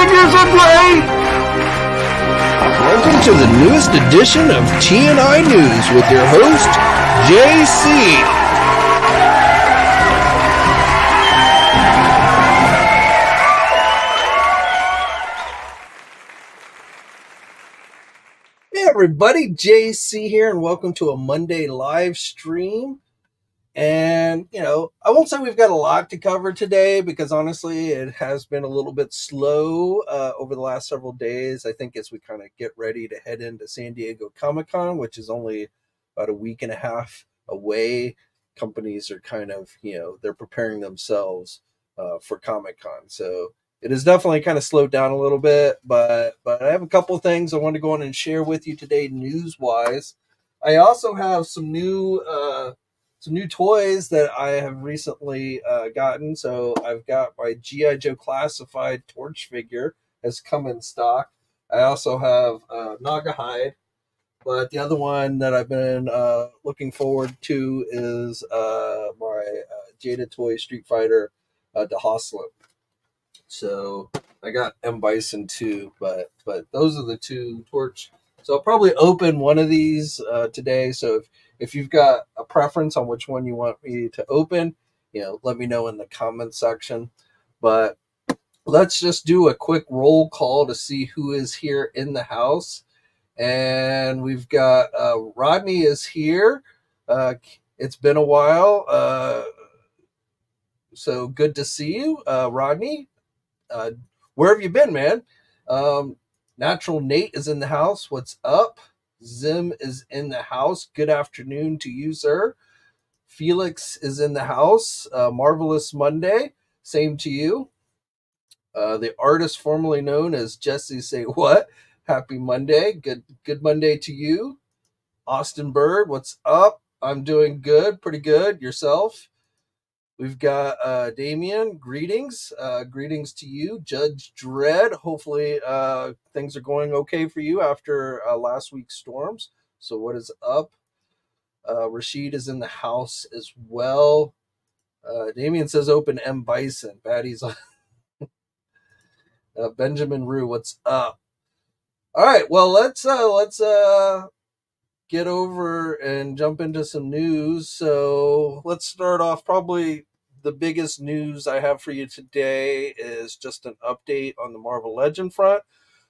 figures are great! Welcome to the newest edition of TNInews with your host, JC. Hey everybody, JC here, and welcome to a Monday live stream. And, I won't say we've got a lot to cover today because honestly, it has been a little bit slow over the last several days. I think as we kind of get ready to head into San Diego Comic-Con, which is only about a week and a half away, companies are kind of, they're preparing themselves for Comic-Con. So it has definitely kind of slowed down a little bit, but I have a couple of things I want to go on and share with you today news-wise. I also have some new toys that I have recently gotten. So I've got my GI Joe Classified Torch figure has come in stock. I also have Naga Hide, but the other one that I've been looking forward to is my Jada Toys Street Fighter the HasLab. So I got M Bison too, but those are the two Torch. So I'll probably open one of these today. So if you've got a preference on which one you want me to open, let me know in the comment section. But let's just do a quick roll call to see who is here in the house. And we've got Rodney is here. It's been a while. So good to see you, Rodney. Where have you been, man? Natural Nate is in the house. What's up? Zim is in the house. Good afternoon to you, sir. Felix is in the house. Marvelous Monday. Same to you. The artist formerly known as Jesse Say What. Happy Monday. Good Monday to you. Austin Bird, what's up? I'm doing good. Pretty good. Yourself? We've got Damien, greetings. Greetings to you. Judge Dredd, hopefully things are going okay for you after last week's storms. So what is up? Rashid is in the house as well. Damien says open M. Bison. Baddies on. Benjamin Rue, what's up? All right, well, let's get over and jump into some news. So let's start off. Probably the biggest news I have for you today is just an update on the Marvel Legend front.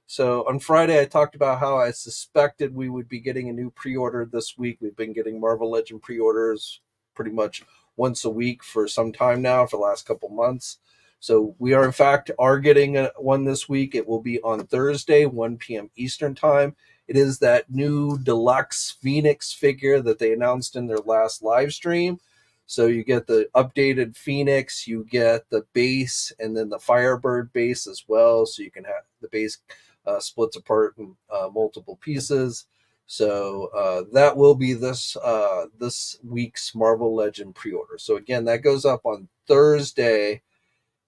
So on Friday, I talked about how I suspected we would be getting a new pre-order this week. We've been getting Marvel Legend pre-orders pretty much once a week for some time now, for the last couple months. So we are, in fact, getting one this week. It will be on Thursday, 1 p.m. Eastern Time. It is that new deluxe Phoenix figure that they announced in their last live stream. So you get the updated Phoenix, you get the base, and then the Firebird base as well. So you can have the base splits apart in multiple pieces. So that will be this week's Marvel Legend pre-order. So again, that goes up on Thursday.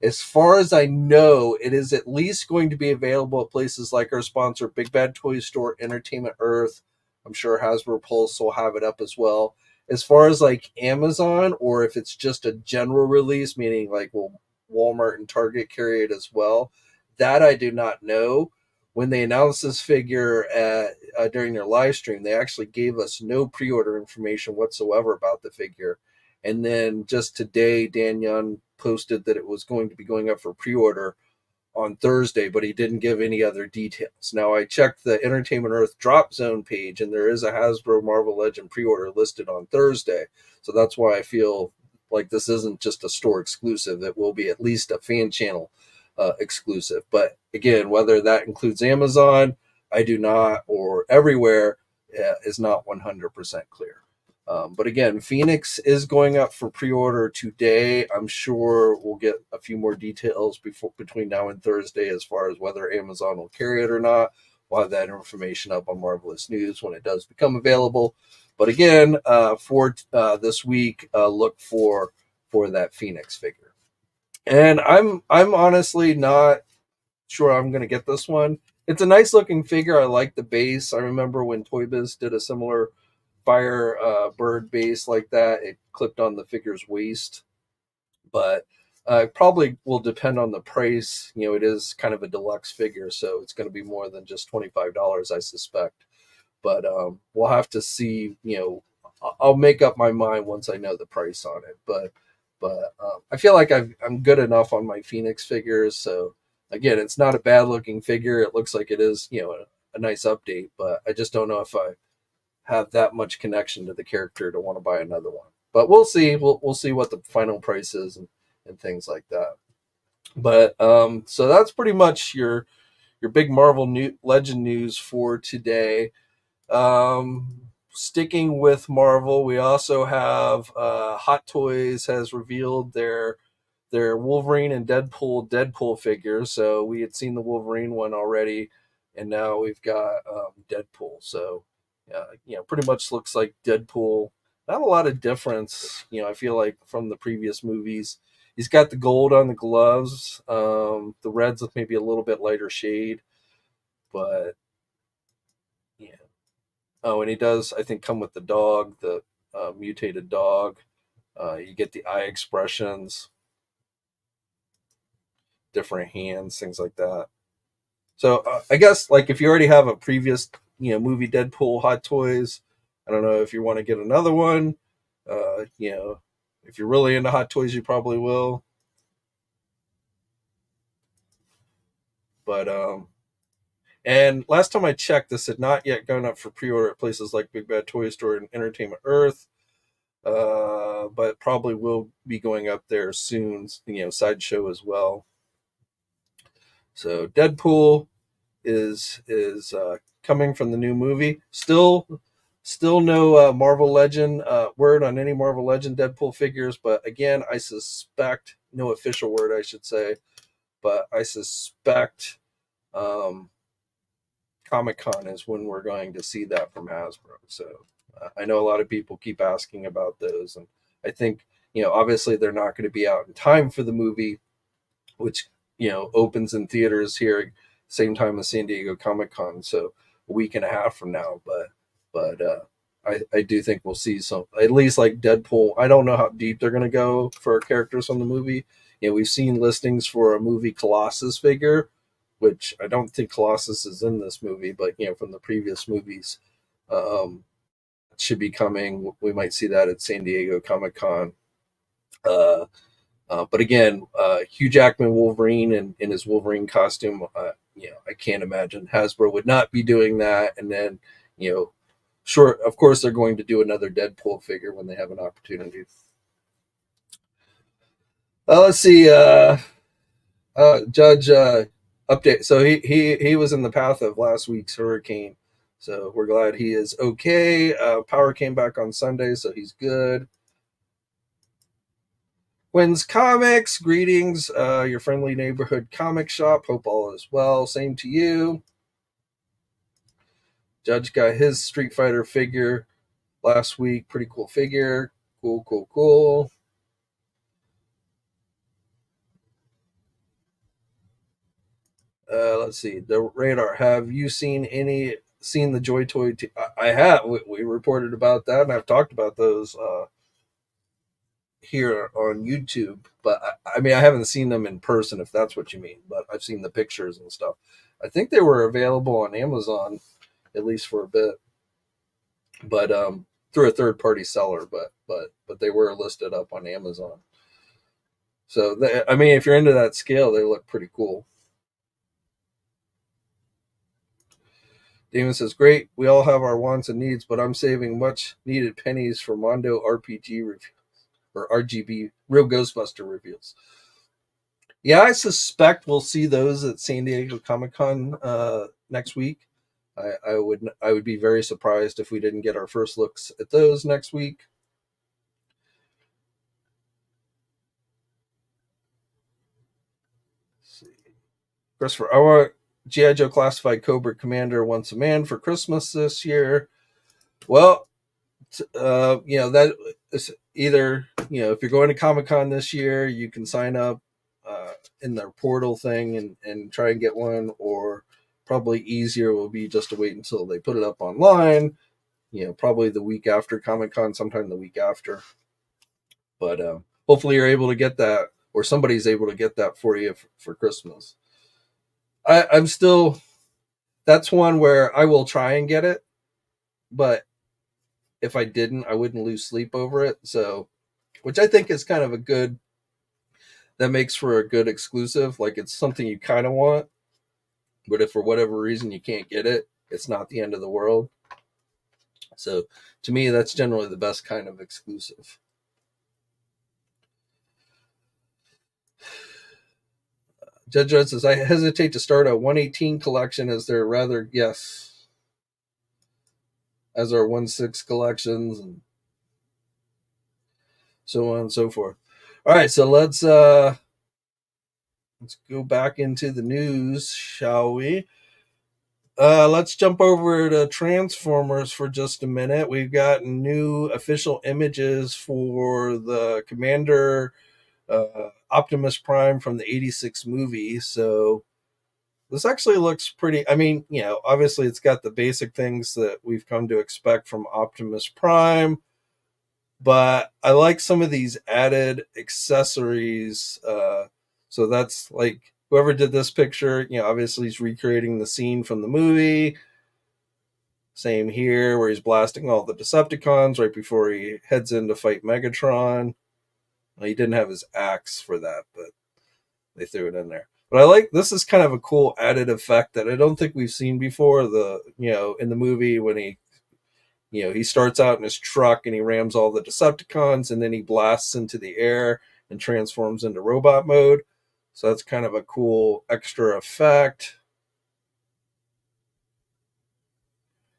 As far as I know, it is at least going to be available at places like our sponsor, Big Bad Toy Store, Entertainment Earth. I'm sure Hasbro Pulse will have it up as well. As far as like Amazon, or if it's just a general release, meaning like will Walmart and Target carry it as well, that I do not know. When they announced this figure during their live stream, they actually gave us no pre-order information whatsoever about the figure. And then just today, Dan Young posted that it was going to be going up for pre-order on Thursday, but he didn't give any other details. Now, I checked the Entertainment Earth Drop Zone page, and there is a Hasbro Marvel Legend pre-order listed on Thursday. So that's why I feel like this isn't just a store exclusive. It will be at least a fan channel exclusive. But again, whether that includes Amazon, I do not, or everywhere, is not 100% clear. But again, Phoenix is going up for pre-order today. I'm sure we'll get a few more details between now and Thursday as far as whether Amazon will carry it or not. We'll have that information up on Marvelous News when it does become available. But again, for this week, look for that Phoenix figure. And I'm honestly not sure I'm going to get this one. It's a nice looking figure. I like the base. I remember when Toy Biz did a similar Firebird base like that. It clipped on the figure's waist. But Probably will depend on the price. It is kind of a deluxe figure, so it's going to be more than just $25, I suspect. But we'll have to see. I'll make up my mind once I know the price on it. But I feel like I'm good enough on my Phoenix figures. So again, it's not a bad looking figure. It looks like it is, a nice update. But I just don't know if I have that much connection to the character to want to buy another one. But we'll see. We'll see what the final price is and things like that. But so that's pretty much your big Marvel Legend news for today. Sticking with Marvel, we also have Hot Toys has revealed their Wolverine and Deadpool figures. So we had seen the Wolverine one already, and now we've got Deadpool. So pretty much looks like Deadpool. Not a lot of difference, I feel like from the previous movies. He's got the gold on the gloves, the reds with maybe a little bit lighter shade, but yeah. Oh, and he does, I think, come with the dog, the mutated dog. You get the eye expressions, different hands, things like that. So I guess like if you already have a previous movie Deadpool Hot Toys, I don't know if you want to get another one. If you're really into Hot Toys, you probably will. But and last time I checked, this had not yet gone up for pre-order at places like Big Bad Toy Store and Entertainment Earth. But probably will be going up there soon. Sideshow as well. So Deadpool is coming from the new movie. Still no Marvel Legend word on any Marvel Legend Deadpool figures, but again, I suspect no official word, I should say, but I suspect Comic-Con is when we're going to see that from Hasbro. So I know a lot of people keep asking about those, and I think obviously they're not going to be out in time for the movie, which opens in theaters here same time as San Diego Comic-Con, so a week and a half from now. But I do think we'll see some, at least like Deadpool. I don't know how deep they're going to go for characters from the movie. We've seen listings for a movie Colossus figure, which I don't think Colossus is in this movie, but from the previous movies, um, it should be coming. We might see that at San Diego Comic Con. But again, Hugh Jackman Wolverine in his Wolverine costume, I can't imagine Hasbro would not be doing that. And then, sure, of course, they're going to do another Deadpool figure when they have an opportunity. Let's see. Judge update. So he was in the path of last week's hurricane. So we're glad he is okay. Power came back on Sunday, so he's good. Quinn's Comics, greetings, your friendly neighborhood comic shop. Hope all is well. Same to you. Judge got his Street Fighter figure last week. Pretty cool figure. Cool. Let's see. The radar. Have you seen the Joy Toy? I have. We reported about that, and I've talked about those here on YouTube. But I mean, I haven't seen them in person, if that's what you mean. But I've seen the pictures and stuff. I think they were available on Amazon, at least for a bit, but through a third party seller. But they were listed up on Amazon. So I mean, if you're into that scale, they look pretty cool. Damon says, "Great, we all have our wants and needs, but I'm saving much needed pennies for Mondo RPG reviews or RGB Real Ghostbuster reviews." Yeah, I suspect we'll see those at San Diego Comic Con next week. I would be very surprised if we didn't get our first looks at those next week. Let's see, Christopher, I want GI Joe Classified Cobra Commander Once a Man for Christmas this year. Well, that is either if you're going to Comic-Con this year, you can sign up in their portal thing and try and get one, or probably easier will be just to wait until they put it up online, probably the week after Comic-Con, sometime the week after. But hopefully you're able to get that or somebody's able to get that for you for Christmas. I'm still, that's one where I will try and get it, but if I didn't, I wouldn't lose sleep over it. So, which I think is kind of a good, that makes for a good exclusive. Like it's something you kind of want, but if for whatever reason you can't get it, it's not the end of the world. So to me, that's generally the best kind of exclusive. Judge Judd says, I hesitate to start a 118 collection as they're rather, yes, as our 1/6 collections and so on and so forth. All right, so let's go back into the news, shall we? Let's jump over to Transformers for just a minute. We've got new official images for the Commander Optimus Prime from the '86 movie. So this actually looks pretty. I mean, obviously it's got the basic things that we've come to expect from Optimus Prime, but I like some of these added accessories. So that's like whoever did this picture, obviously he's recreating the scene from the movie. Same here, where he's blasting all the Decepticons right before he heads in to fight Megatron. Well, he didn't have his axe for that, but they threw it in there. But I like, this is kind of a cool added effect that I don't think we've seen before. In the movie when he starts out in his truck and he rams all the Decepticons and then he blasts into the air and transforms into robot mode. So that's kind of a cool extra effect.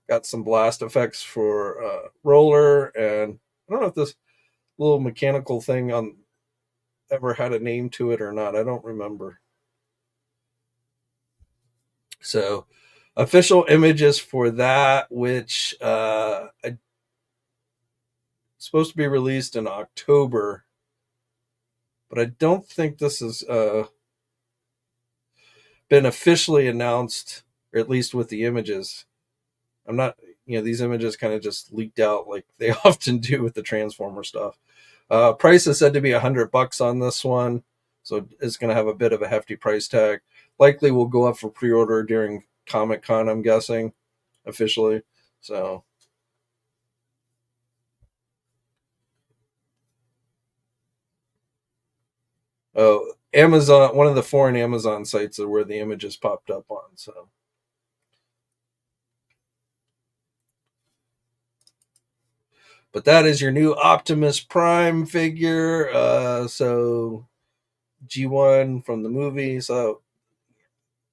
Got some blast effects for Roller, and I don't know if this little mechanical thing on ever had a name to it or not. I don't remember. So official images for that, which supposed to be released in October, but I don't think this has been officially announced, or at least with the images. I'm not, these images kind of just leaked out like they often do with the Transformer stuff. Price is said to be $100 on this one, so it's going to have a bit of a hefty price tag. Likely will go up for pre-order during Comic-Con, I'm guessing, officially. So Amazon, one of the foreign Amazon sites are where the images popped up on. So but that is your new Optimus Prime figure. So G1 from the movie. So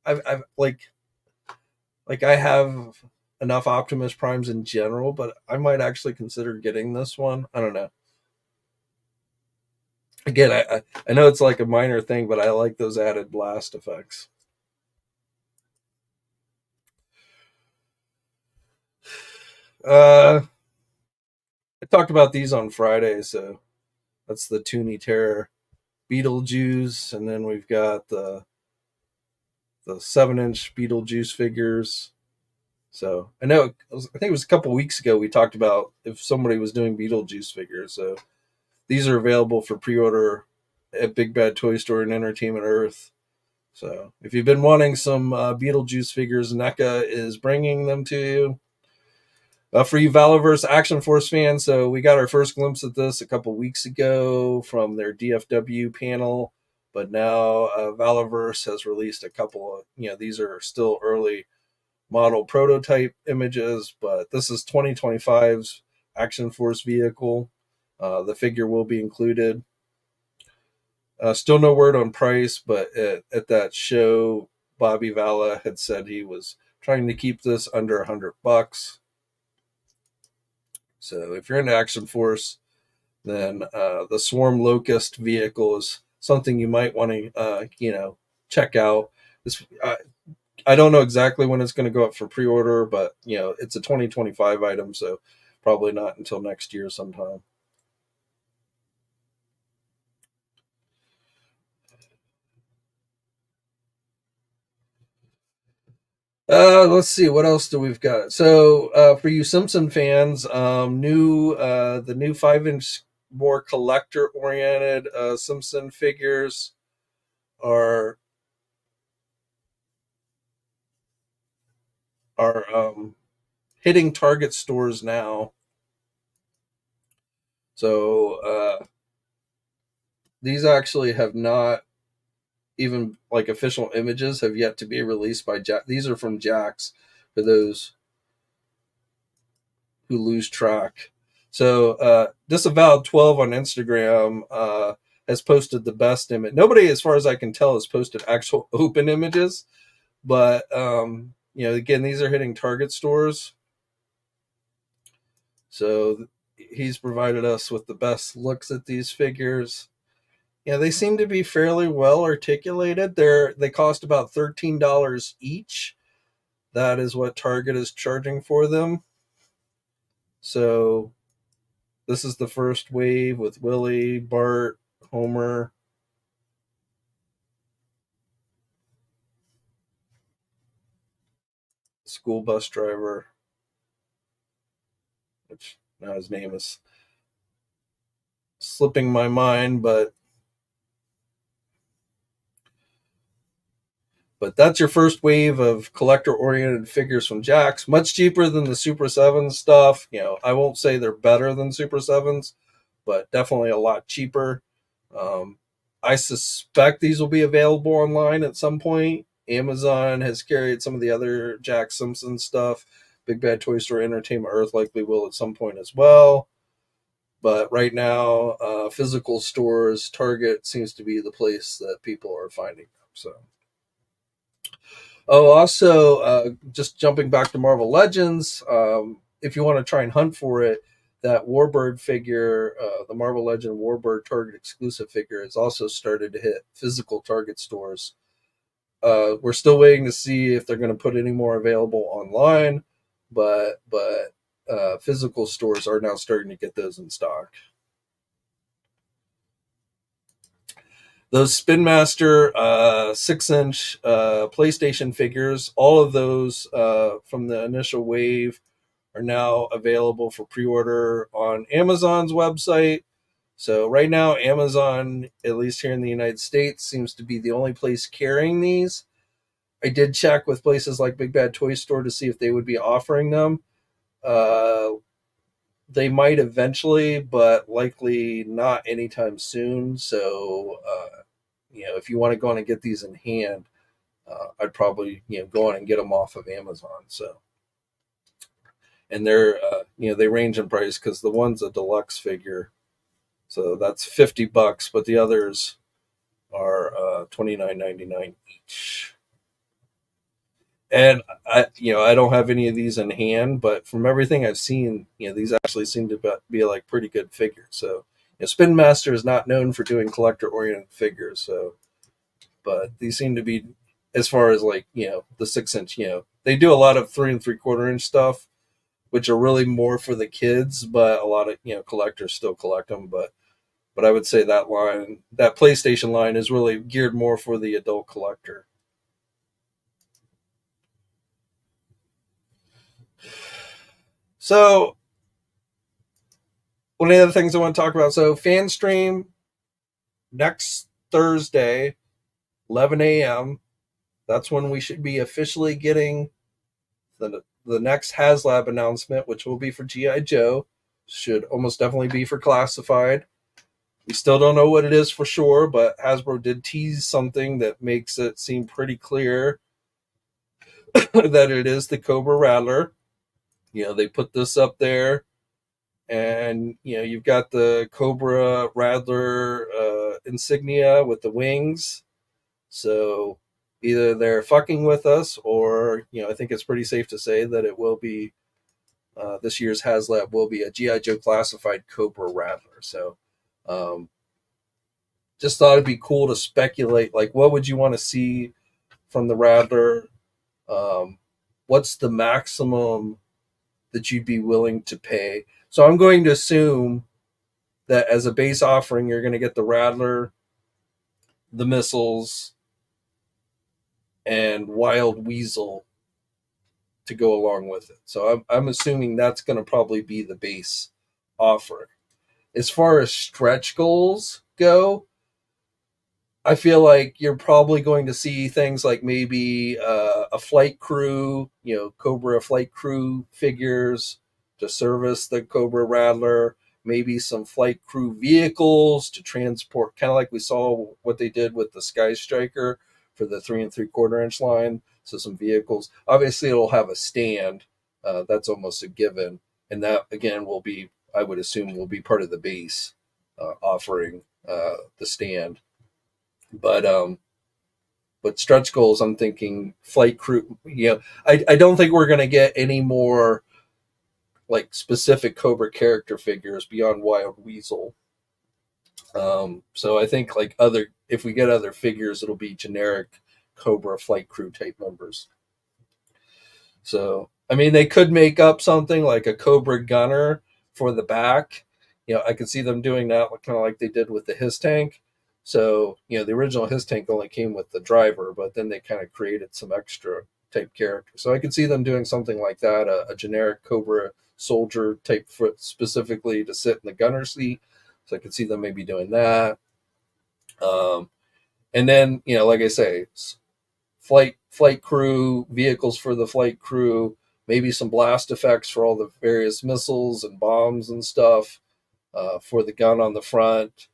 I've like I have enough Optimus Primes in general, but I might actually consider getting this one. I don't know. Again, I know it's like a minor thing, but I like those added blast effects. I talked about these on Friday, so that's the Toonie Terror Beetlejuice, and then we've got the 7-inch Beetlejuice figures. So I know I think it was a couple weeks ago we talked about if somebody was doing Beetlejuice figures. So these are available for pre-order at Big Bad Toy Store and Entertainment Earth. So if you've been wanting some Beetlejuice figures, NECA is bringing them to you. For you Valaverse Action Force fans, so we got our first glimpse of this a couple weeks ago from their DFW panel, but now Valaverse has released a couple of, these are still early model prototype images, but this is 2025's Action Force vehicle. The figure will be included. Still no word on price, but at that show, Bobby Vala had said he was trying to keep this under $100. So if you're into Action Force, then the Swarm Locust vehicle is something you might want to, check out. This, I don't know exactly when it's going to go up for pre-order, but it's a 2025 item, so probably not until next year sometime. Let's see what else do we've got. So for you Simpson fans, the new 5-inch more collector oriented Simpson figures are are hitting Target stores now. So these actually have not even like official images have yet to be released by Jack. These are from Jack's for those who lose track. So Disavowed 12 on Instagram has posted the best image. Nobody, as far as I can tell, has posted actual open images, but again, these are hitting Target stores. So he's provided us with the best looks at these figures. Yeah, they seem to be fairly well articulated. They cost about $13 each. That is what Target is charging for them. So this is the first wave with Willie, Bart, Homer. School bus driver, which now his name is slipping my mind, but that's your first wave of collector oriented figures from Jack's. Much cheaper than the Super 7 stuff. I won't say they're better than Super 7s, but definitely a lot cheaper. Um, I suspect these will be available online at some point. Amazon has carried some of the other Jack Simpson stuff. Big Bad Toy Store Entertainment Earth likely will at some point as well. But right now, physical stores, Target seems to be the place that people are finding them. So, also, just jumping back to Marvel Legends, if you want to try and hunt for it, that Warbird figure, the Marvel Legend Warbird Target exclusive figure, has also started to hit physical Target stores. We're still waiting to see if they're going to put any more available online, but physical stores are now starting to get those in stock. Those Spin Master 6-inch PlayStation figures, all of those from the initial wave are now available for pre-order on Amazon's website. So right now, Amazon, at least here in the United States, seems to be the only place carrying these. I did check with places like Big Bad Toy Store to see if they would be offering them. Uh, they might eventually, but likely not anytime soon. So, if you want to go on and get these in hand, I'd probably go on and get them off of Amazon. So, and they're they range in price because the one's a deluxe figure, so that's $50, but the others are $29.99 each. And I don't have any of these in hand, but from everything I've seen, these actually seem to be like pretty good figures. So, Spin Master is not known for doing collector-oriented figures, so but these seem to be, as far as like the 6-inch, they do a lot of 3 3/4 inch stuff, which are really more for the kids, but a lot of collectors still collect them. But I would say that PlayStation line, is really geared more for the adult collector. So one of the other things I want to talk about, so fan stream next Thursday, 11 a.m. That's when we should be officially getting the next HasLab announcement, which will be for GI Joe. Should almost definitely be for Classified. We still don't know what it is for sure, but Hasbro did tease something that makes it seem pretty clear that it is the Cobra Rattler. They put this up there, and you've got the Cobra Rattler insignia with the wings. So either they're fucking with us, or I think it's pretty safe to say that it will be this year's HasLab will be a GI Joe classified Cobra Rattler. So just thought it'd be cool to speculate, like, what would you want to see from the Rattler? What's the maximum that you'd be willing to pay? So I'm going to assume that as a base offering, you're going to get the Rattler, the missiles, and Wild Weasel to go along with it. So I'm assuming that's going to probably be the base offering. as far as stretch goals go, I feel like you're probably going to see things like maybe a flight crew, Cobra flight crew figures to service the Cobra Rattler, maybe some flight crew vehicles to transport, kind of like we saw what they did with the Sky Striker for the 3 3/4 inch line. So some vehicles. Obviously, it'll have a stand. That's almost a given, and that again will be, I would assume, will be part of the base offering the stand. But stretch goals, I'm thinking flight crew. I don't think we're gonna get any more like specific Cobra character figures beyond Wild Weasel. So I think like if we get other figures, it'll be generic Cobra flight crew type members. So I mean, they could make up something like a Cobra gunner for the back. I could see them doing that, kind of like they did with the His Tank. So the original His Tank only came with the driver, but then they kind of created some extra type characters. So I could see them doing something like that, a generic Cobra soldier type foot specifically to sit in the gunner seat. So I could see them maybe doing that. And then like I say, flight crew vehicles for the flight crew, maybe some blast effects for all the various missiles and bombs and stuff for the gun on the front,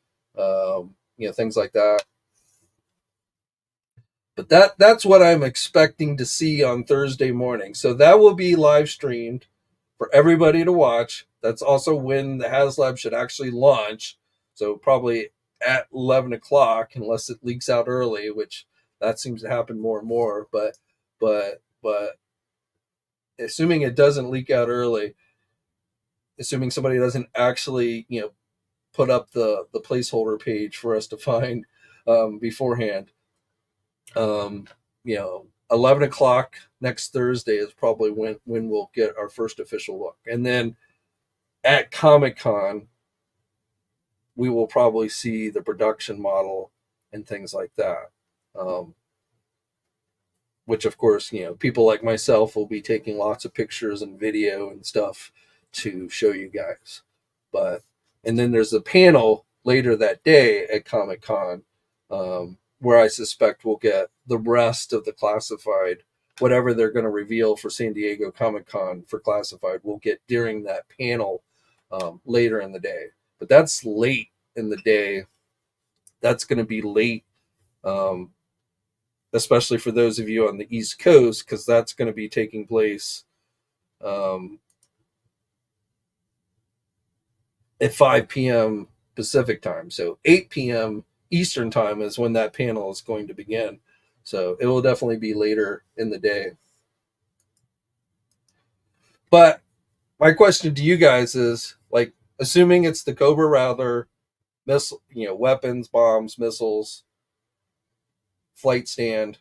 things like that. But that's what I'm expecting to see on Thursday morning. So that will be live streamed for everybody to watch. That's also when the HasLab should actually launch. So probably at 11 o'clock, unless it leaks out early, which that seems to happen more and more. But assuming it doesn't leak out early, assuming somebody doesn't actually put up the placeholder page for us to find beforehand, 11 o'clock next Thursday is probably when we'll get our first official look. And then at Comic-Con, we will probably see the production model and things like that. Which, of course, people like myself will be taking lots of pictures and video and stuff to show you guys. And then there's a panel later that day at Comic-Con, where I suspect we'll get the rest of the classified, whatever they're going to reveal for San Diego Comic-Con for classified, we'll get during that panel later in the day. But that's late in the day. That's going to be late, especially for those of you on the East Coast, because that's going to be taking place at 5 p.m. Pacific time. So 8 p.m. Eastern time is when that panel is going to begin. So it will definitely be later in the day. But my question to you guys is, like, assuming it's the Cobra Rattler, weapons, bombs, missiles, flight stand,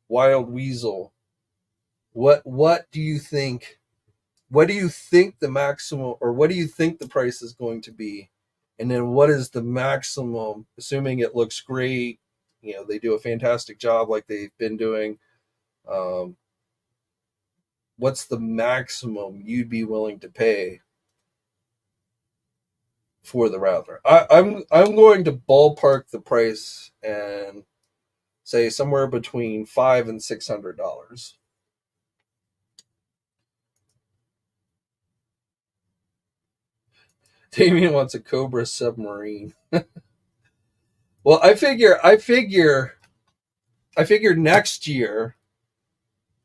Wild Weasel, what do you think? What do you think the maximum, or what do you think the price is going to be? And then what is the maximum, assuming it looks great, they do a fantastic job like they've been doing. What's the maximum you'd be willing to pay for the Rattler? I'm going to ballpark the price and say somewhere between $500 and $600. Damien wants a Cobra submarine. Well, I figure next year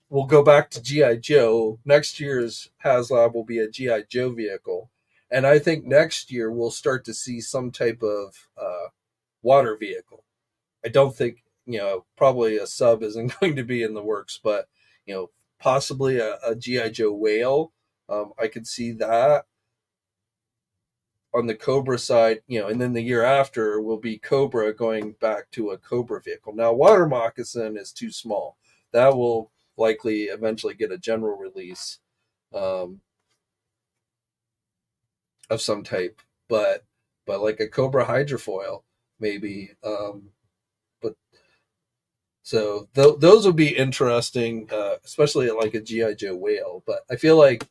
we'll go back to GI Joe. Next year's HasLab will be a GI Joe vehicle, and I think next year we'll start to see some type of water vehicle. I don't think probably a sub isn't going to be in the works, but possibly a GI Joe whale. I could see that. On the Cobra side, and then the year after will be Cobra going back to a Cobra vehicle. Now, Water Moccasin is too small. That will likely eventually get a general release of some type, but like a Cobra hydrofoil, maybe. But so those would be interesting, especially like a GI Joe whale. But I feel like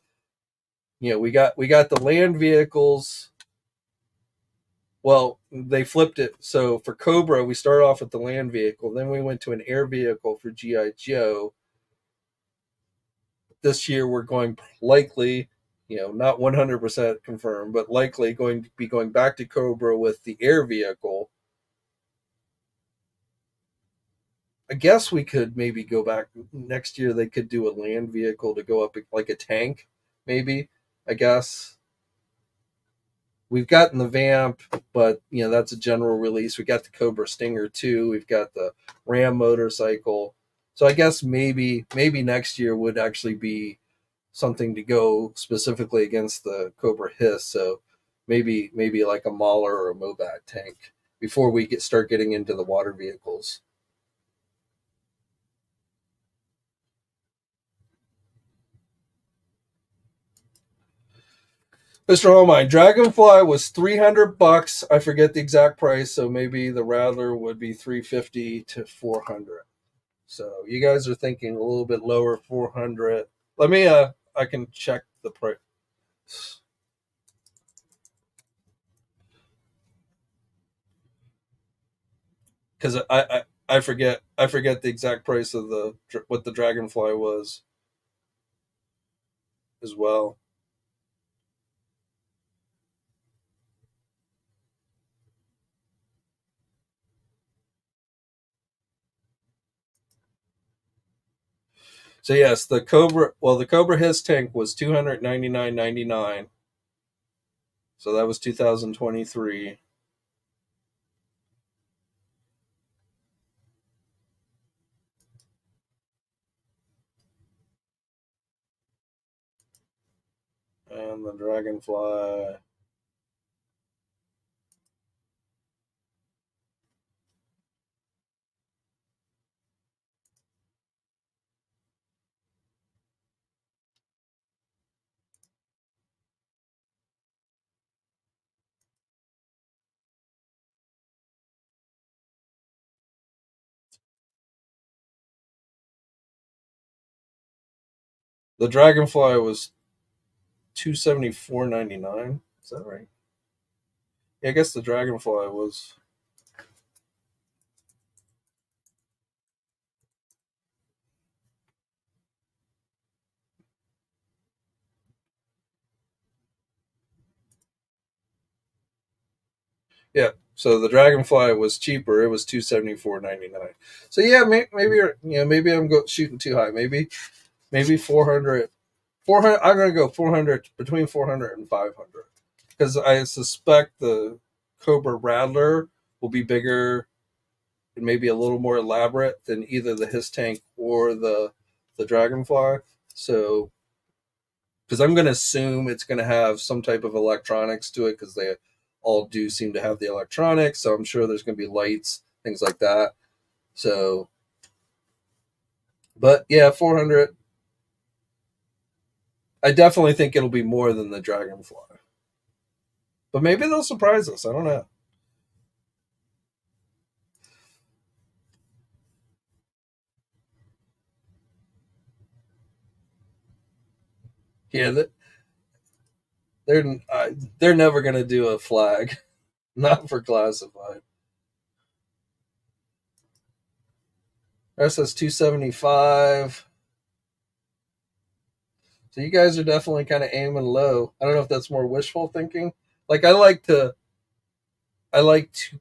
we got the land vehicles. Well, they flipped it. So for Cobra, we started off with the land vehicle, then we went to an air vehicle for GI Joe. This year, we're going likely, not 100% confirmed, but likely going to be going back to Cobra with the air vehicle. I guess we could maybe go back next year. They could do a land vehicle to go up like a tank, maybe. I guess we've gotten the Vamp, but that's a general release. We got the Cobra Stinger too. We've got the Ram motorcycle. So I guess maybe next year would actually be something to go specifically against the Cobra Hiss. So maybe like a Mauler or a Mobat tank before we start getting into the water vehicles. Mr. Homine, Dragonfly was $300. I forget the exact price, so maybe the Rattler would be $350 to $400. So you guys are thinking a little bit lower, 400. Let me I can check the price because I forget the exact price of the what the Dragonfly was as well. So yes, the Cobra Hiss tank was $299.99. So that was 2023. And the Dragonfly, the Dragonfly was 274.99. Is that right? Yeah, I guess the Dragonfly was. Yeah, so the Dragonfly was cheaper. It was 274.99. So yeah, maybe I'm shooting too high. Maybe 400. 400. I'm gonna go 400, between 400 and 500, because I suspect the Cobra Rattler will be bigger and maybe a little more elaborate than either the Hiss tank or the Dragonfly. So because I'm going to assume it's going to have some type of electronics to it, because they all do seem to have the electronics. So I'm sure there's going to be lights, things like that. So, but yeah, 400. I definitely think it'll be more than the Dragonfly, but maybe they'll surprise us. I don't know. Yeah, they're they're never going to do a flag, not for classified. That says 275. So you guys are definitely kind of aiming low. I don't know if that's more wishful thinking. Like I like to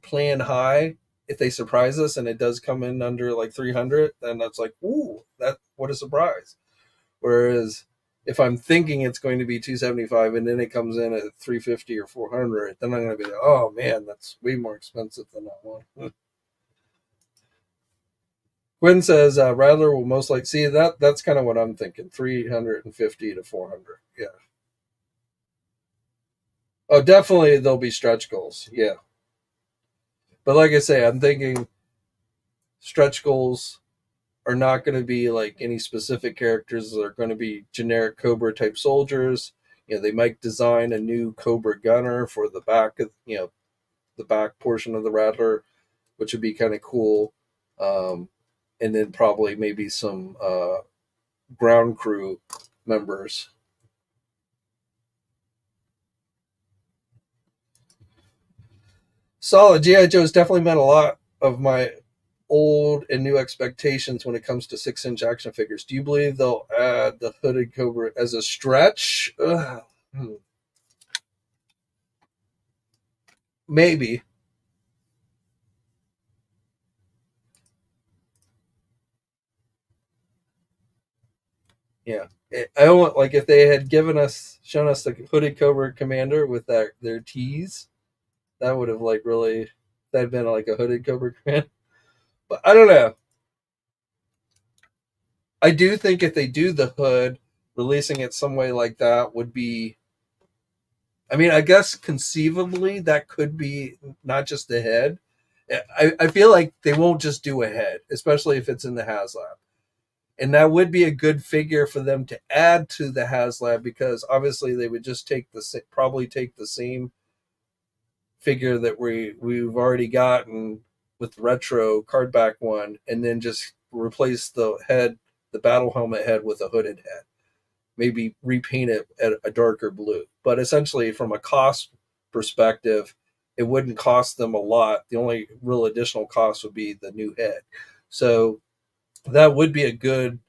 plan high. If they surprise us and it does come in under like 300, then that's like, ooh, that what a surprise. Whereas if I'm thinking it's going to be 275 and then it comes in at 350 or 400, then I'm going to be like, oh man, that's way more expensive than that one. Quinn says Rattler will most likely see that. That's kind of what I'm thinking, 350 to 400. Yeah. Oh, definitely there'll be stretch goals. Yeah. But like I say, I'm thinking stretch goals are not going to be like any specific characters. They're going to be generic Cobra type soldiers. They might design a new Cobra gunner for the back of the back portion of the Rattler, which would be kind of cool. And then probably maybe some ground crew members. Solid. GI Joe's definitely met a lot of my old and new expectations when it comes to 6-inch action figures. Do you believe they'll add the hooded Cobra as a stretch? Maybe. Yeah. I don't like if they had shown us the hooded Cobra Commander with their tees. That would have like really that'd been like a hooded Cobra Commander. But I don't know. I do think if they do the hood, releasing it some way like that would be. I mean, I guess conceivably that could be not just the head. I feel like they won't just do a head, especially if it's in the HasLab. And that would be a good figure for them to add to the HasLab because obviously they would just probably take the same figure that we've already gotten with the retro cardback one, and then just replace the battle helmet head with a hooded head. Maybe repaint it at a darker blue. But essentially, from a cost perspective, it wouldn't cost them a lot. The only real additional cost would be the new head. So that would be a good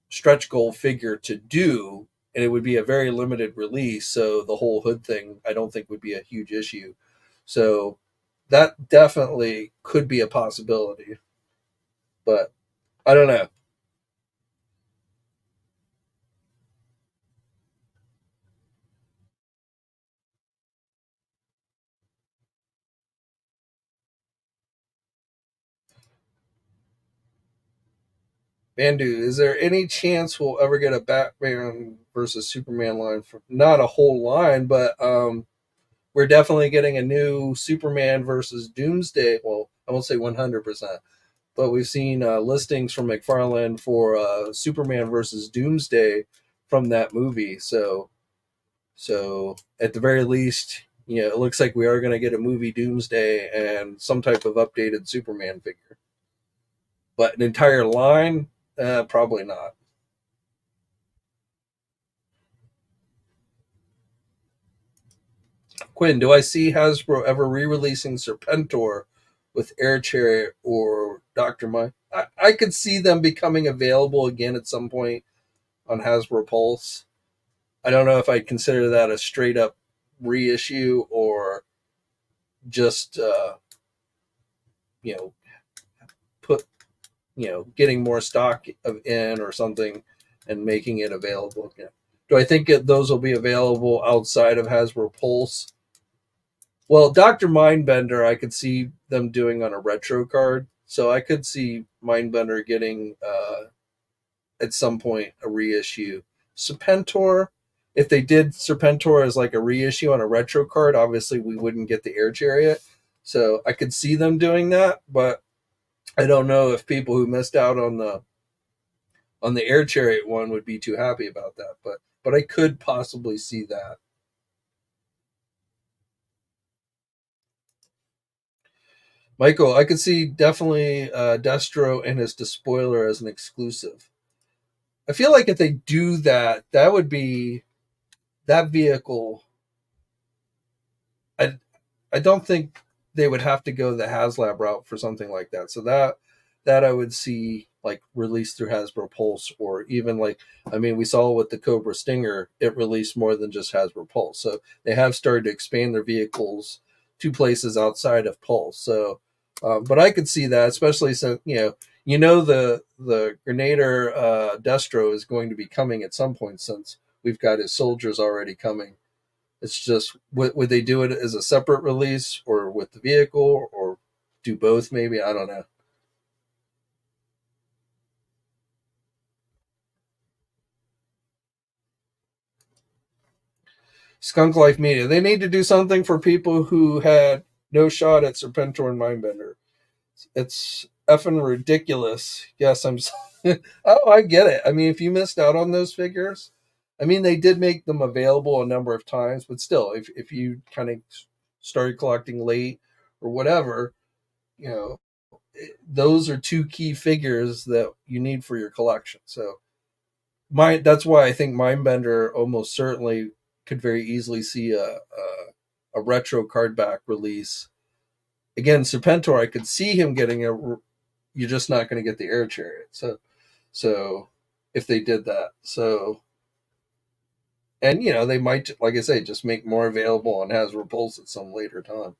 stretch goal figure to do, and it would be a very limited release. So the whole hood thing, I don't think would be a huge issue. So that definitely could be a possibility, but I don't know. Mandu, is there any chance we'll ever get a Batman versus Superman line? From not a whole line, but we're definitely getting a new Superman versus Doomsday. Well, I won't say 100%, but we've seen listings from Mcfarlane for Superman versus Doomsday from that movie. So at the very least, it looks like we are going to get a movie Doomsday and some type of updated Superman figure. But an entire line, probably not. Quinn, do I see Hasbro ever re-releasing Serpentor with Air Chariot or Doctor Mine? I could see them becoming available again at some point on Hasbro Pulse. I don't know if I'd consider that a straight up reissue or just you know put getting more stock in or something and making it available again. Do I think those will be available outside of Hasbro Pulse? Well, Doctor Mindbender, I could see them doing on a retro card, so I could see Mindbender getting at some point a reissue. Serpentor, if they did Serpentor as like a reissue on a retro card, obviously we wouldn't get the Air Chariot. So I could see them doing that, but I don't know if people who missed out on the Air Chariot one would be too happy about that. But I could possibly see that. Michael, I could see definitely Destro and his Despoiler as an exclusive. I feel like if they do that, that would be that vehicle. I I don't think they would have to go the HasLab route for something like that. So that I would see like released through Hasbro Pulse, or even like, I mean, we saw with the Cobra Stinger, it released more than just Hasbro Pulse. So they have started to expand their vehicles to places outside of Pulse. So, but I could see that, especially since the Grenadier Destro is going to be coming at some point, since we've got his soldiers already coming. It's just would they do it as a separate release or with the vehicle, or do both? Maybe, I don't know. Skunk Life Media. They need to do something for people who had no shot at Serpentor and Mindbender. It's effing ridiculous. Yes, I'm. Oh, I get it. I mean, if you missed out on those figures, I mean, they did make them available a number of times, but still, if you kind of started collecting late or whatever, you know, those are two key figures that you need for your collection. So that's why I think Mindbender almost certainly could very easily see a retro card back release. Again, Serpentor, I could see him getting a. You're just not going to get the Air Chariot. So if they did that, and they might, like I say, just make more available on Hasbro Pulse at some later time.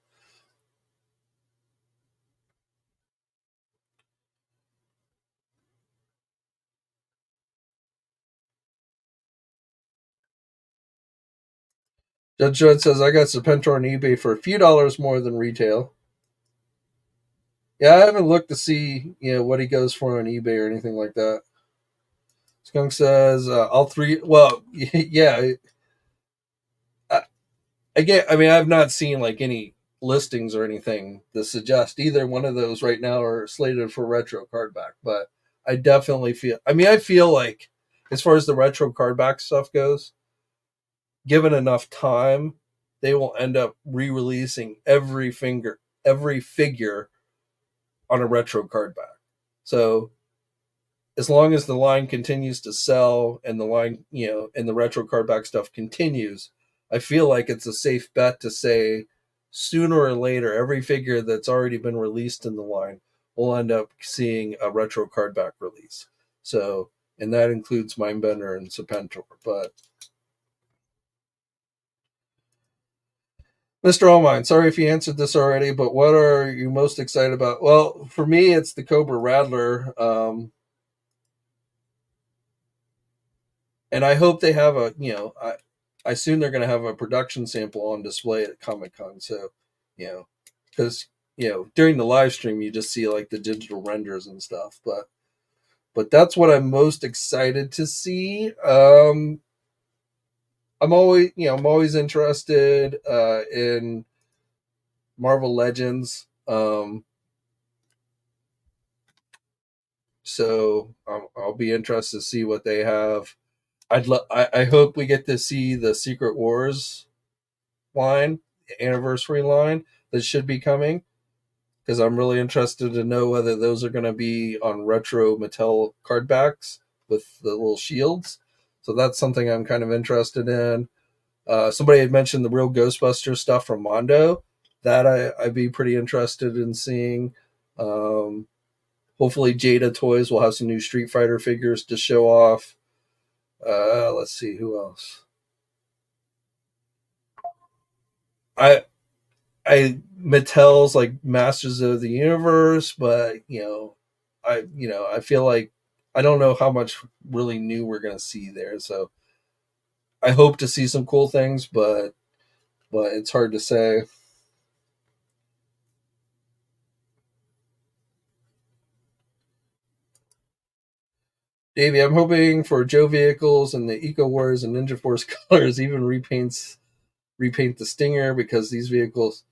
Judge Judd says I got Serpentor on eBay for a few dollars more than retail. Yeah, I haven't looked to see what he goes for on eBay or anything like that. Skunk says all three. Well, yeah. Again, I mean, I've not seen like any listings or anything that suggest either one of those right now are slated for retro card back. But I definitely feel. I mean, I feel like as far as the retro card back stuff goes, given enough time, they will end up re-releasing every figure on a retro card back. So as long as the line continues to sell and the line, and the retro card back stuff continues, I feel like it's a safe bet to say sooner or later, every figure that's already been released in the line will end up seeing a retro card back release. So, and that includes Mindbender and Serpentor. But Mr. Allmine, sorry if you answered this already, but what are you most excited about? Well, for me, it's the Cobra Rattler. And I hope they have I assume they're going to have a production sample on display at Comic Con. So, because during the live stream you just see like the digital renders and stuff, but that's what I'm most excited to see. I'm always interested in Marvel Legends. So I'll be interested to see what they have. I hope we get to see the Secret Wars line, anniversary line that should be coming, because I'm really interested to know whether those are going to be on retro Mattel card backs with the little shields. So that's something I'm kind of interested in. Somebody had mentioned the real Ghostbusters stuff from Mondo. That I'd be pretty interested in seeing. Hopefully, Jada Toys will have some new Street Fighter figures to show off. Let's see who else. I Mattel's like Masters of the Universe, but I feel like I don't know how much really new we're gonna see there. So I hope to see some cool things, but it's hard to say. Davey, I'm hoping for Joe vehicles and the Eco Wars and Ninja Force colors, even repaint the Stinger, because these vehicles,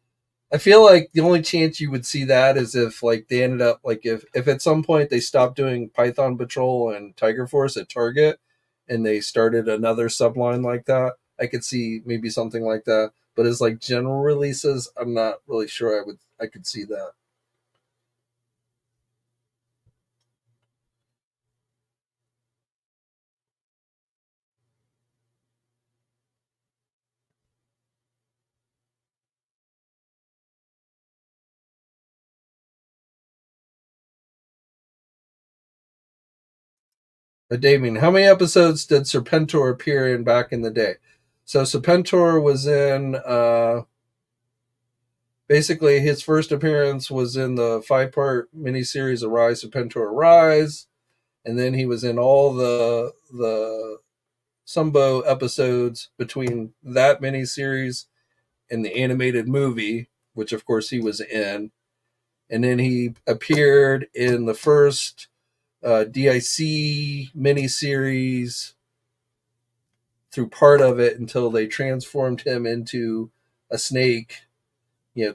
I feel like the only chance you would see that is if like they ended up like if at some point they stopped doing Python Patrol and Tiger Force at Target and they started another subline like that. I could see maybe something like that. But as like general releases, I'm not really sure I could see that. But Damien, how many episodes did Serpentor appear in back in the day? So Serpentor was in basically his first appearance was in the 5-part miniseries Arise Serpentor Arise, and then he was in all the Sumbo episodes between that miniseries and the animated movie, which of course he was in, and then he appeared in the first DIC miniseries through part of it until they transformed him into a snake.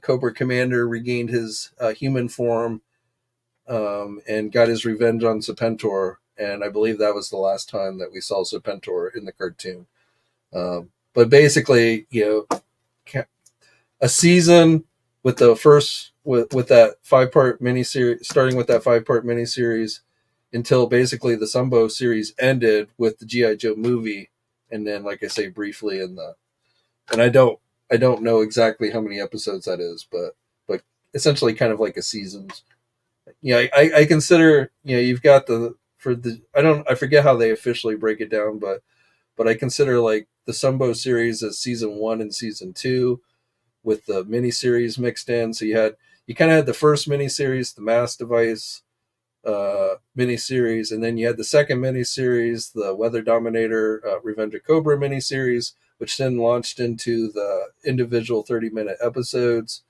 Cobra Commander regained his human form and got his revenge on Serpentor, and I believe that was the last time that we saw Serpentor in the cartoon. But basically, a season with the first with that 5-part miniseries, starting with that 5-part miniseries until basically the Sumbo series ended with the GI Joe movie, and then, like I say, briefly in the and I don't know exactly how many episodes that is, but essentially kind of like a seasons. Yeah, I consider, you've got I forget how they officially break it down, but I consider like the Sumbo series as season 1 and season 2, with the miniseries mixed in. So you kind of had the first miniseries, the Mass Device miniseries, and then you had the second miniseries, the Weather Dominator Revenge of Cobra miniseries, which then launched into the individual 30-minute episodes.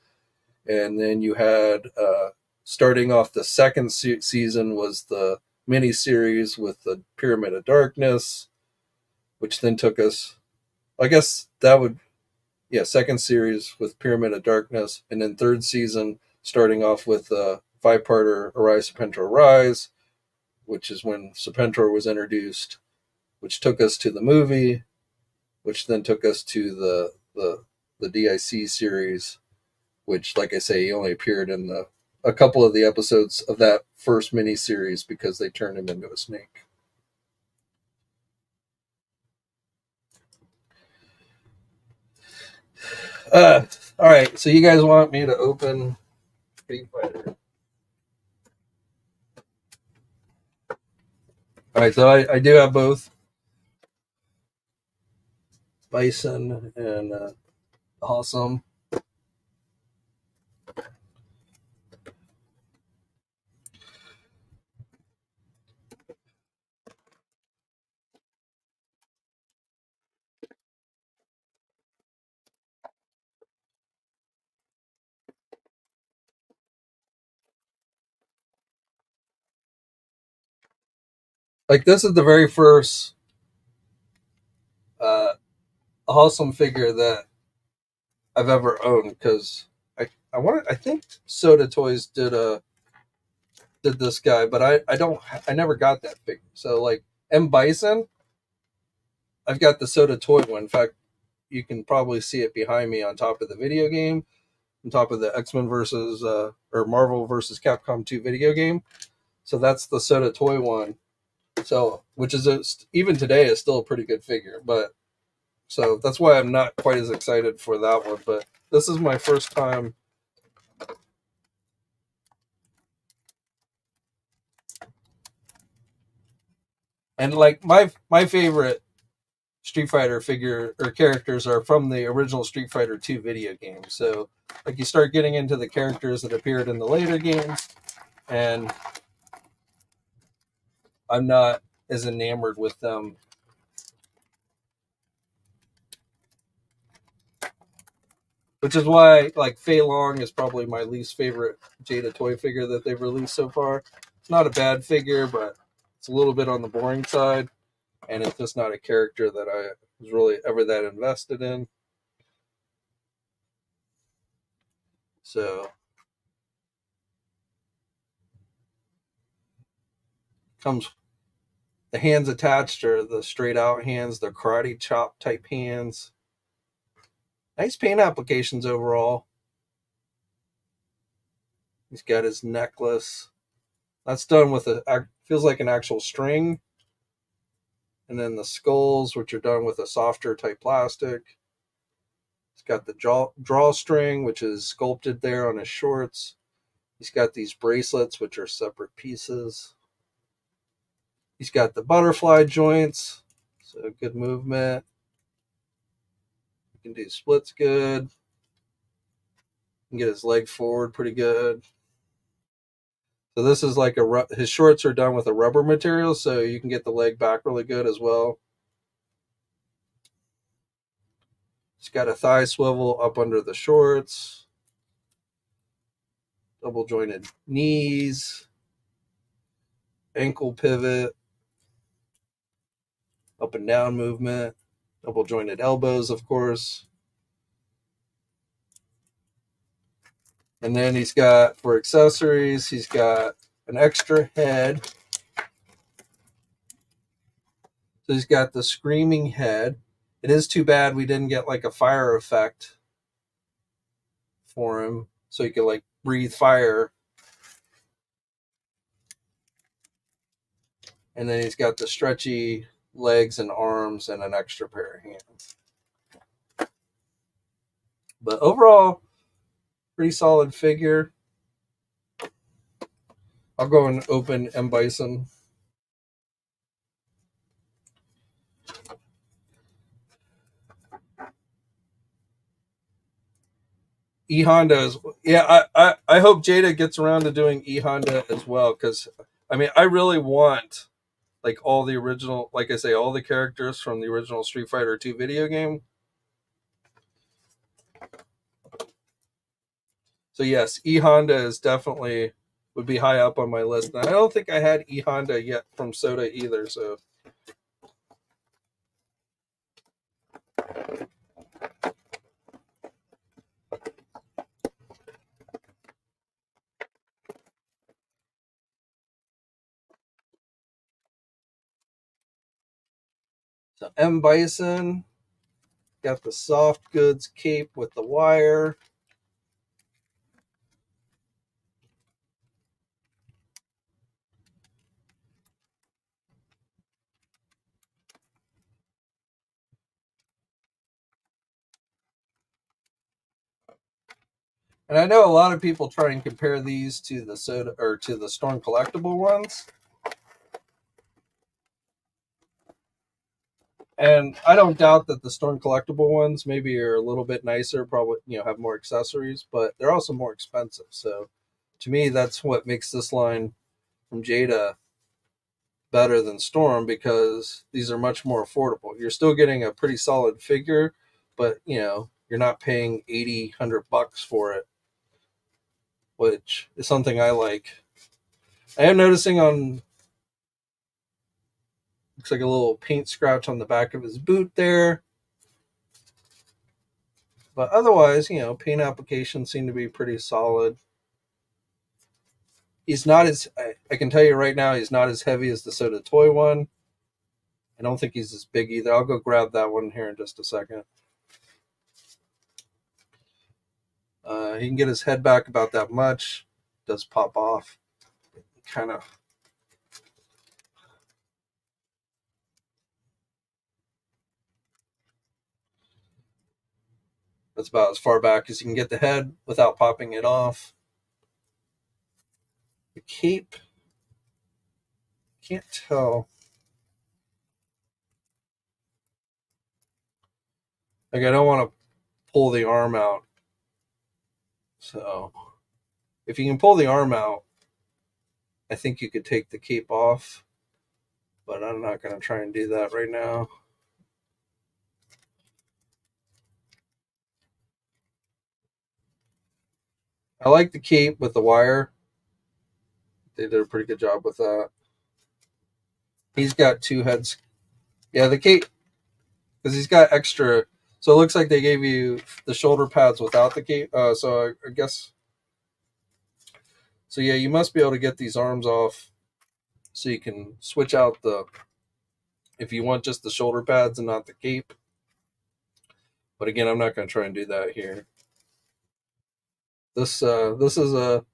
And then you had, starting off the second season, was the miniseries with the Pyramid of Darkness, which then took us, I guess that would, yeah, second series with Pyramid of Darkness, and then third season starting off with the five-parter Arise Serpentor Rise, which is when Serpentor was introduced, which took us to the movie, which then took us to the DIC series, which, like I say, he only appeared in a couple of the episodes of that first mini series because they turned him into a snake. All right, so you guys want me to open Street Fighter? All right, so I do have both Bison and Awesome. Like, this is the very first uh, Awesome figure that I've ever owned, because I think Soda Toys did this guy, but I never got that figure. So like M Bison, I've got the Soda Toy one. In fact, you can probably see it behind me on top of the video game, on top of the X-Men versus or Marvel versus Capcom 2 video game. So that's the Soda Toy one. So, which is even today is still a pretty good figure, but so that's why I'm not quite as excited for that one. But this is my first time. And like my favorite Street Fighter figure or characters are from the original Street Fighter 2 video game. So like you start getting into the characters that appeared in the later games, and I'm not as enamored with them. Which is why like Fei Long is probably my least favorite Jada toy figure that they've released so far. It's not a bad figure, but it's a little bit on the boring side, and it's just not a character that I was really ever that invested in. So comes the hands attached are the straight out hands, the karate chop type hands. Nice paint applications overall. He's got his necklace. That's done with feels like an actual string. And then the skulls, which are done with a softer type plastic. He's got the drawstring, which is sculpted there on his shorts. He's got these bracelets, which are separate pieces. He's got the butterfly joints, so good movement. He can do splits good. He can get his leg forward pretty good. So this is like his shorts are done with a rubber material, so you can get the leg back really good as well. He's got a thigh swivel up under the shorts, double jointed knees, ankle pivot, up and down movement, double jointed elbows, of course. And then he's got, for accessories, he's got an extra head. So he's got the screaming head. It is too bad we didn't get like a fire effect for him, so he could like breathe fire. And then he's got the stretchy legs and arms and an extra pair of hands. But overall, pretty solid figure. I'll go and open M Bison. E Honda is, yeah. I hope Jada gets around to doing E Honda as well, because I mean I really want like all the original, like I say, all the characters from the original Street Fighter 2 video game. So yes, E Honda is definitely would be high up on my list. And I don't think I had E Honda yet from Soda either. So M Bison got the soft goods cape with the wire. And I know a lot of people try and compare these to the Soda or to the Storm collectible ones. And I don't doubt that the Storm collectible ones maybe are a little bit nicer, probably, have more accessories, but they're also more expensive. So to me, that's what makes this line from Jada better than Storm, because these are much more affordable. You're still getting a pretty solid figure, but you're not paying 80 100 bucks for it, which is something I like. I am noticing on, looks like a little paint scratch on the back of his boot there. But otherwise, paint applications seem to be pretty solid. He's not as, I can tell you right now, he's not as heavy as the Soda Toy one. I don't think he's as big either. I'll go grab that one here in just a second. He can get his head back about that much. Does pop off. Kind of. That's about as far back as you can get the head without popping it off. The cape, can't tell. Like, I don't want to pull the arm out. So, if you can pull the arm out, I think you could take the cape off. But I'm not going to try and do that right now. I like the cape with the wire. They did a pretty good job with that. He's got two heads. Yeah, the cape, because he's got extra. So it looks like they gave you the shoulder pads without the cape. So I guess. So yeah, you must be able to get these arms off, so you can switch out the, if you want just the shoulder pads and not the cape. But again, I'm not going to try and do that here. This is a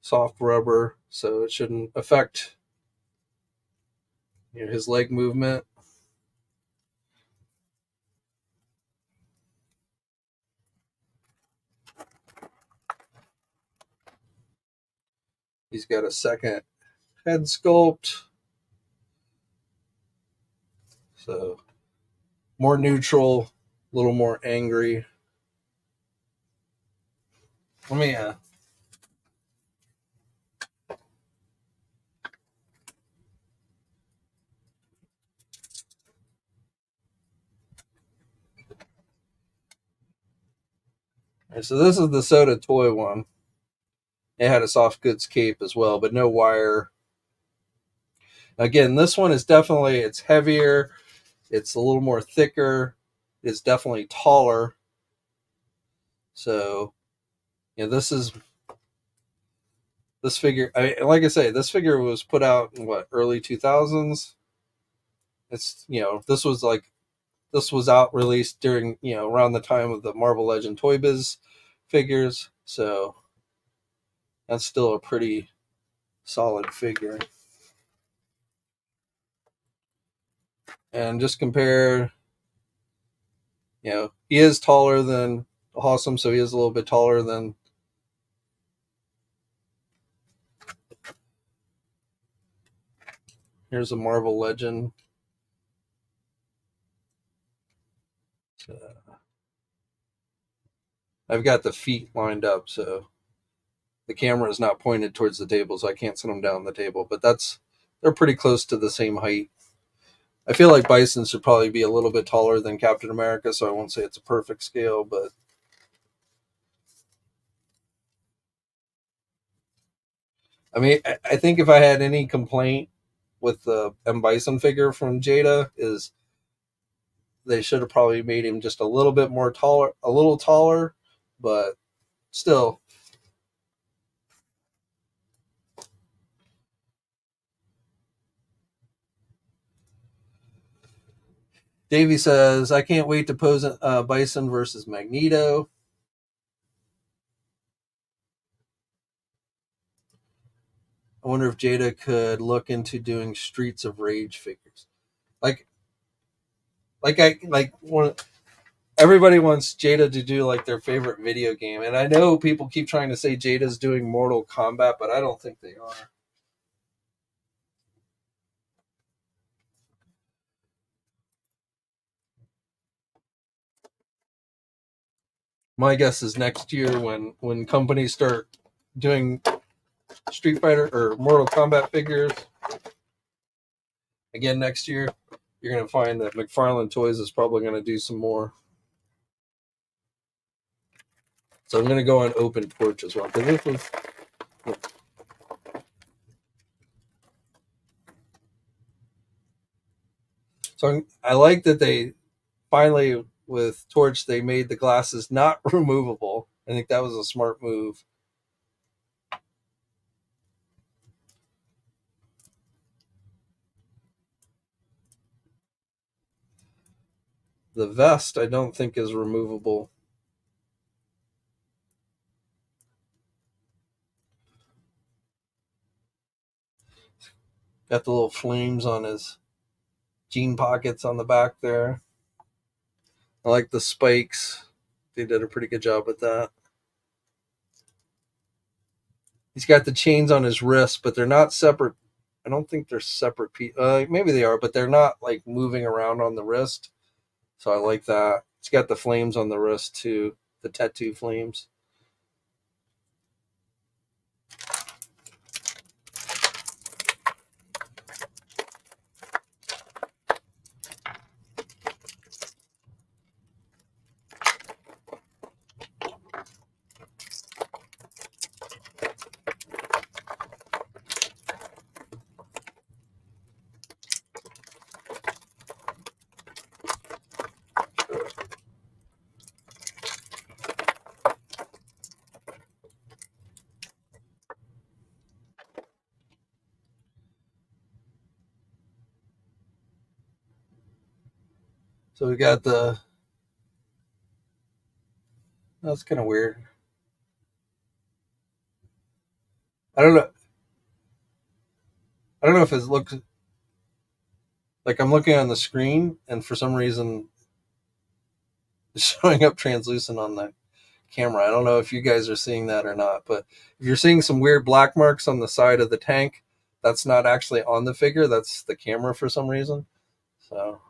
soft rubber, so it shouldn't affect his leg movement. He's got a second head sculpt, so more neutral, a little more angry. Let me so this is the Soda Toy one. It had a soft goods cape as well, but no wire. Again, this one is definitely, it's heavier, it's a little more thicker, it's definitely taller. So, this figure. Like I say, this figure was put out in what, early 2000s. It's this was out released during around the time of the Marvel Legend Toy Biz figures. So that's still a pretty solid figure. And just compare, he is taller than awesome. So he is a little bit taller than. Here's a Marvel Legend. I've got the feet lined up, so the camera is not pointed towards the table, so I can't sit them down the table. But they're pretty close to the same height. I feel like Bison should probably be a little bit taller than Captain America, so I won't say it's a perfect scale, but I mean, I think if I had any complaint with the M Bison figure from Jada is they should have probably made him just a little bit more taller, a little taller, but still. Davey says, I can't wait to pose Bison versus Magneto. I wonder if Jada could look into doing Streets of Rage figures. Like, like one. Everybody wants Jada to do like their favorite video game, and I know people keep trying to say Jada's doing Mortal Kombat, but I don't think they are. My guess is next year when companies start doing Street Fighter or Mortal Kombat figures again next year, you're going to find that Mcfarlane Toys is probably going to do some more. So I'm going to go on Open Torch as well because this was. So I like that they finally with Torch they made the glasses not removable. I think that was a smart move. The vest I don't think is removable. Got the little flames on his jean pockets on the back there. I like the spikes. They did a pretty good job with that. He's got the chains on his wrists, but they're not separate. I don't think they're separate. Maybe they are, but they're not like moving around on the wrist. So I like that. He's got the flames on the wrist too, the tattoo flames. So we got the. That's kind of weird. I don't know. I don't know if it looks like I'm looking on the screen, and for some reason, it's showing up translucent on the camera. I don't know if you guys are seeing that or not, but if you're seeing some weird black marks on the side of the tank, that's not actually on the figure. That's the camera for some reason. So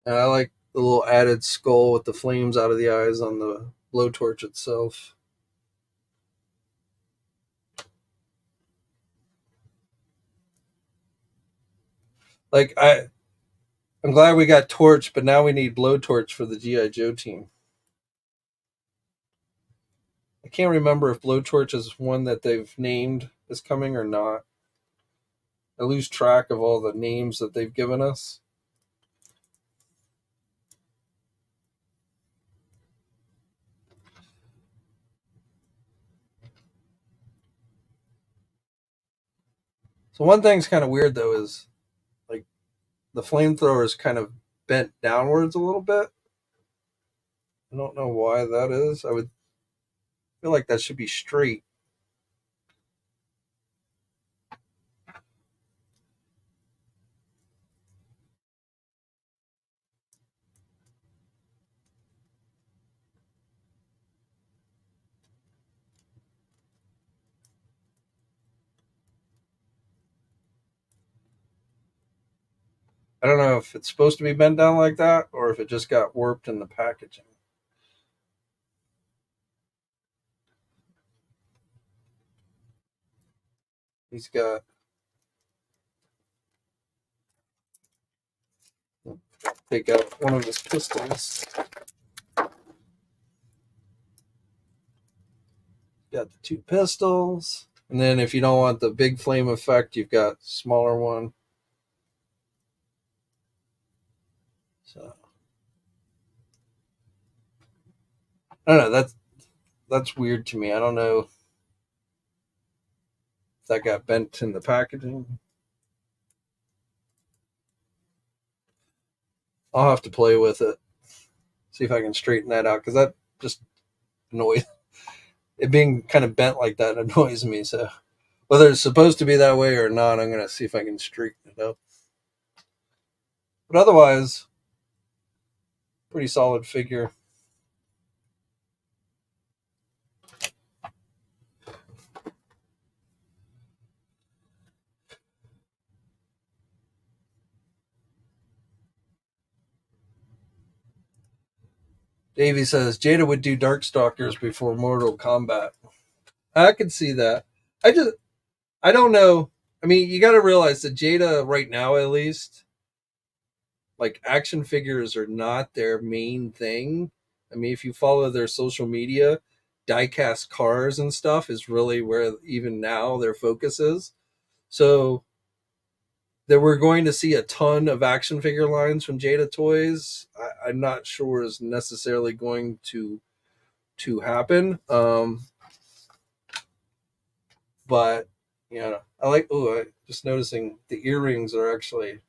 and I like the little added skull with the flames out of the eyes on the blowtorch itself. Like I'm glad we got Torch, but now we need Blowtorch for the GI Joe team. I can't remember if Blowtorch is one that they've named is coming or not. I lose track of all the names that they've given us. So one thing's kind of weird though is like the flamethrower is kind of bent downwards a little bit. I don't know why that is. I would feel like that should be straight. I don't know if it's supposed to be bent down like that or if it just got warped in the packaging. He's got, take out one of his pistols. Got the two pistols. And then if you don't want the big flame effect, you've got smaller one. So I don't know. That's weird to me. I don't know if that got bent in the packaging. I'll have to play with it, see if I can straighten that out because that just annoys it being kind of bent like that annoys me. So whether it's supposed to be that way or not, I'm gonna see if I can straighten it up. But otherwise, pretty solid figure. Davey says Jada would do Darkstalkers before Mortal Kombat. I could see that. I don't know. I mean, you got to realize that Jada right now, at least, like action figures are not their main thing. I mean, if you follow their social media, diecast cars and stuff is really where even now their focus is. So that we're going to see a ton of action figure lines from Jada Toys, I'm not sure is necessarily going to happen. But I like. Oh, I just noticing the earrings are actually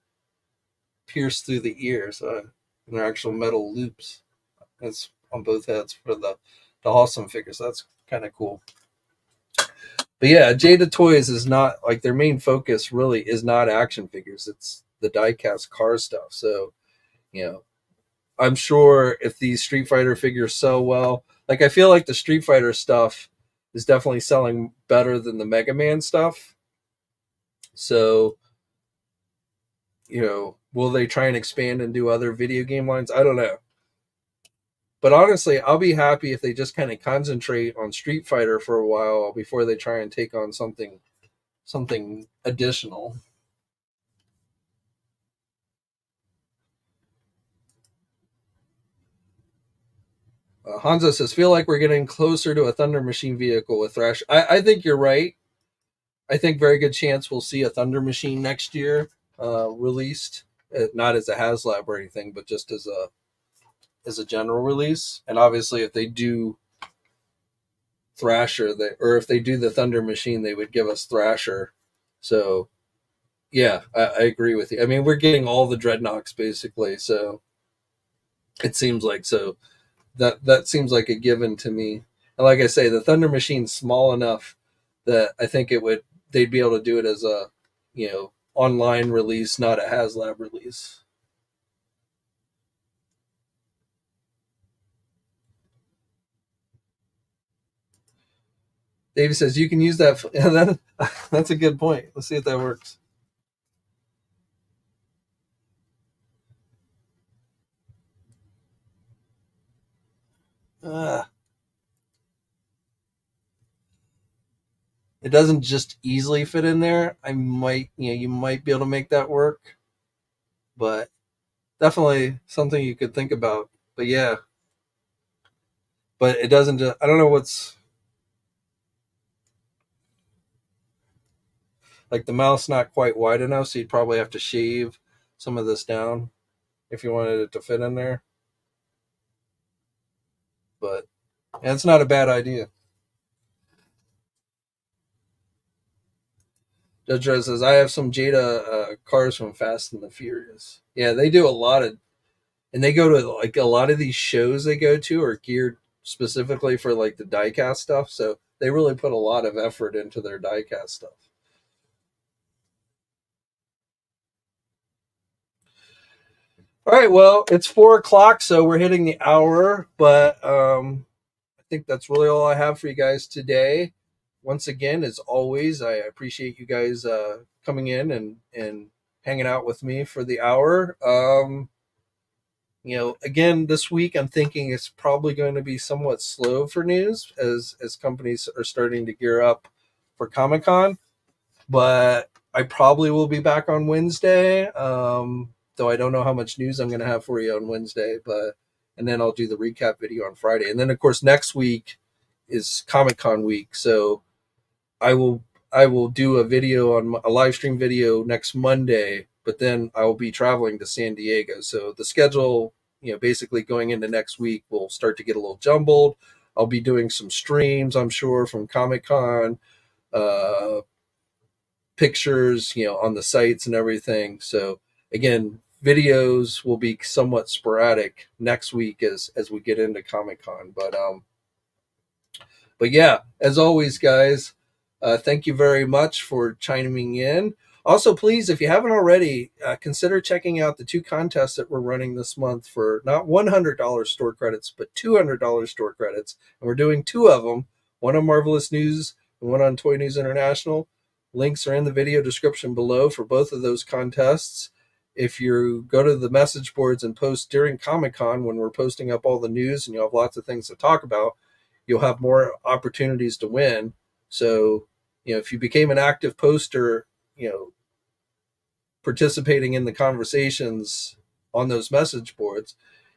pierced through the ears, and they're actual metal loops. It's on both heads for the awesome figures. So that's kind of cool. But yeah, Jada Toys is not like their main focus. Really, is not action figures. It's the diecast car stuff. So you know, I'm sure if these Street Fighter figures sell well, like I feel like the Street Fighter stuff is definitely selling better than the Mega Man stuff. So will they try and expand and do other video game lines? I don't know. But honestly, I'll be happy if they just kind of concentrate on Street Fighter for a while before they try and take on something additional. Hanzo says, "Feel like we're getting closer to a Thunder Machine vehicle with Thrash." I think you're right. I think very good chance we'll see a Thunder Machine next year released, not as a HasLab or anything, but just as a general release. And obviously, if they do Thrasher, or if they do the Thunder Machine, they would give us Thrasher. So yeah, I agree with you. I mean, we're getting all the Dreadnoks basically, so it seems like so that seems like a given to me. And like I say, the Thunder Machine's small enough that I think they'd be able to do it as a online release, not a HasLab release. Davey says you can use that. That's a good point. Let's see if that works. Uh, it doesn't just easily fit in there. I might, you might be able to make that work, but definitely something you could think about. But yeah, but it doesn't. I don't know what's like the mouth's not quite wide enough, so you'd probably have to shave some of this down if you wanted it to fit in there. But it's not a bad idea. Judge Rez says I have some Jada cars from Fast and the Furious. Yeah, they do a lot of. and they go to like a lot of these shows they go to are geared specifically for like the diecast stuff. So they really put a lot of effort into their diecast stuff. All right, well, it's 4 o'clock, so we're hitting the hour, but I think that's really all I have for you guys today. Once again, as always, I appreciate you guys coming in and hanging out with me for the hour. Again, this week I'm thinking it's probably going to be somewhat slow for news as companies are starting to gear up for Comic-Con, but I probably will be back on Wednesday. Though I don't know how much news I'm going to have for you on Wednesday, and then I'll do the recap video on Friday. And then of course next week is Comic-Con week, so I will do a live stream video next Monday, but then I will be traveling to San Diego. So the schedule, basically going into next week will start to get a little jumbled. I'll be doing some streams, I'm sure, from Comic-Con, pictures, on the sites and everything. So again, videos will be somewhat sporadic next week as we get into Comic-Con. But yeah, as always, guys, thank you very much for chiming in. Also, please, if you haven't already, consider checking out the 2 contests that we're running this month for not $100 store credits, but $200 store credits. And we're doing 2 of them, one on Marvelous News and one on Toy News International. Links are in the video description below for both of those contests. If you go to the message boards and post during Comic-Con when we're posting up all the news and you'll have lots of things to talk about, you'll have more opportunities to win. So, if you became an active poster, participating in the conversations on those message boards,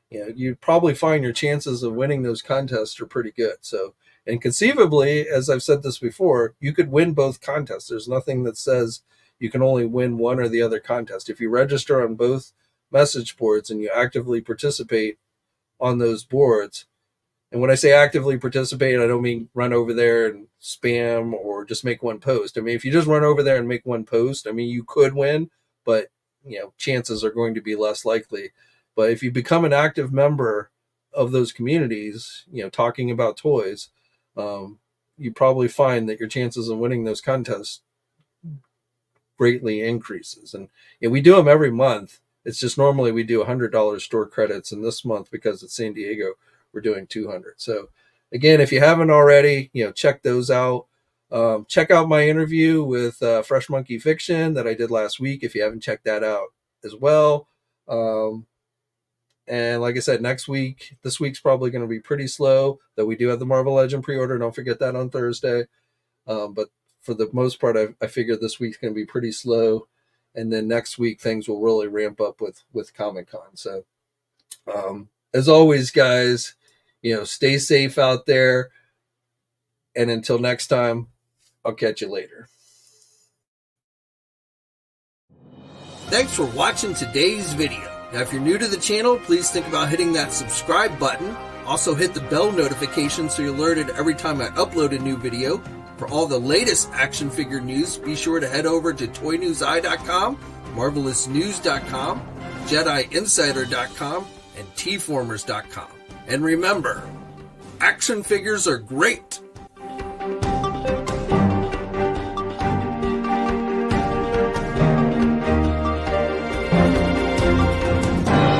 you'd probably find your chances of winning those contests are pretty good. So, and conceivably, as I've said this before, you could win both contests. There's nothing that says you can only win one or the other contest. If you register on both message boards and you actively participate on those boards, and when I say actively participate, I don't mean run over there and spam or just make one post. I mean, if you just run over there and make one post, I mean, you could win, but chances are going to be less likely. But if you become an active member of those communities, talking about toys, you probably find that your chances of winning those contests greatly increases. And we do them every month. It's just normally we do $100 store credits, and this month, because it's San Diego, we're doing 200. So again, if you haven't already, check those out. Check out my interview with Fresh Monkey Fiction that I did last week if you haven't checked that out as well. And like I said, this week's probably going to be pretty slow, though we do have the Marvel Legend pre-order. Don't forget that on Thursday. But for the most part, I figure this week's going to be pretty slow. And then next week, things will really ramp up with Comic-Con. So as always, guys, stay safe out there. And until next time, I'll catch you later. Thanks for watching today's video. Now, if you're new to the channel, please think about hitting that subscribe button. Also hit the bell notification so you're alerted every time I upload a new video. For all the latest action figure news, be sure to head over to ToyNewsEye.com, MarvelousNews.com, JediInsider.com, and TFormers.com. And remember, action figures are great,